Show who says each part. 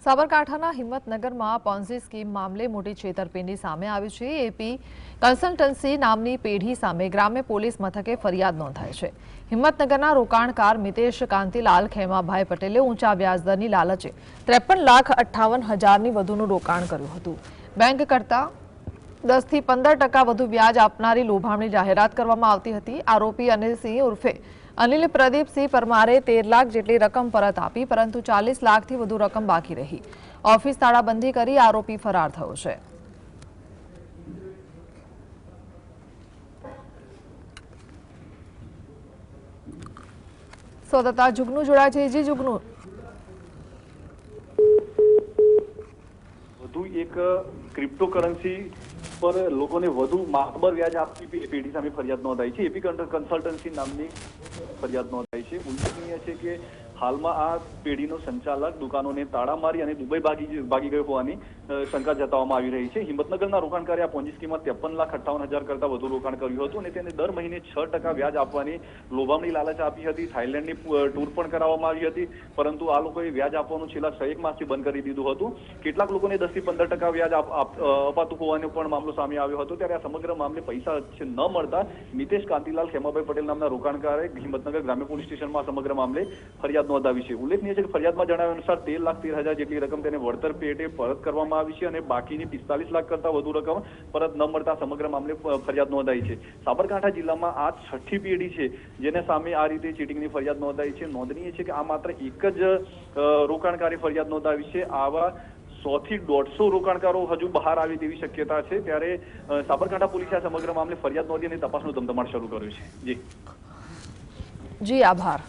Speaker 1: સાબરકાંઠાના હિંમતનગરમાં Ponzi scheme મામલે મોટી છેતરપિંડી સામે આવી છે। એપી કન્સલ્ટન્સી નામની પેઢી સામે ગ્રામ્ય પોલીસ મથકે ફરિયાદ નોંધાઈ છે। હિંમતનગરના રોકાણકાર મિતેશ કાંતિલાલ ખેમાભાઈ પટેલે ઊંચા વ્યાજદરની લાલચે 53,58,000ની વધુનું રોકાણ કર્યું હતું। બેંક કરતાં 10 થી 15% વધુ વ્યાજ આપનારી લોભામણી જાહેરાત કરવામાં આવતી હતી। આરોપી અનિલસિંહ ઉર્ફે અનિલ પ્રદીપસિંહ પરમારે 13 લાખ જેટલી રકમ પરત આપી, પરંતુ 40 લાખથી વધુ રકમ બાકી રહી। ઓફિસ તાળાબંધી કરી આરોપી ફરાર થયો છે। સંવાદદાતા જુગનુ જોડાય છે। જી જુગનુ,
Speaker 2: વધુ એક ક્રિપ્ટોકરન્સી પર લોકોને વધુ માતબર વ્યાજ આપતી પેઢી સામે ફરિયાદ નોંધાઈ છે। એપી કન્સલ્ટન્સી નામની ફરિયાદ નોંધાઈ છે। ઉલ્લેખનીય છે કે હાલમાં આ પેઢીનો સંચાલક દુકાનોને તાળા મારી અને દુબઈ ભાગી ગયો હોવાની શંકા જતાવવામાં આવી રહી છે। હિંમતનગરના રોકાણકારે આ પોન્જી સ્કીમમાં 53,58,000 કરતા વધુ રોકાણ કર્યું હતું અને તેને દર મહિને 6% વ્યાજ આપવાની લોભામણી લાલચ આપી હતી। થાઈલેન્ડની ટૂર પણ કરાવવામાં આવી હતી, પરંતુ આ લોકોએ વ્યાજ આપવાનું છેલ્લા 6 માસથી બંધ કરી દીધું હતું। કેટલાક લોકોને 10 થી 15% વ્યાજ અપાતું હોવાનો પણ મામલો સામે આવ્યો હતો। ત્યારે આ સમગ્ર મામલે પૈસા ન મળતા મિતેશ કાંતિલાલ ખેમાભાઈ પટેલ નામના રોકાણકારે હિંમતનગર ગ્રામ્ય પોલીસ સ્ટેશનમાં સમગ્ર મામલે ફરિયાદ નોંધાવી છે। ઉલ્લેખનીય છે કે ફરિયાદમાં જણાવ્યા અનુસાર 13,13,000 જેટલી રકમ તેને વળતર પેટે પરત કરવામાં આવી છે અને બાકીની 45 લાખ કરતા વધુ રકમ પરત ન મળતા સમગ્ર મામલે ફરિયાદ નોંધાઈ છે। સાબરકાંઠા જિલ્લામાં આ 6ઠ્ઠી પેઢી છે જેને સામે આ રીતે ચીટિંગની ફરિયાદ નોંધાઈ છે। નોંધનીય છે કે આ માત્ર એક જ રોકાણકારે ફરિયાદ નોંધાવી છે। આવા 100 થી 150 રોકાણકારો હજુ બહાર આવે તેવી શક્યતા છે। ત્યારે સાબરકાંઠા પોલીસે આ સમગ્ર મામલે ફરિયાદ નોંધી અને તપાસનો ધમધમાટ શરૂ કર્યો છે। જી
Speaker 1: જી, આભાર।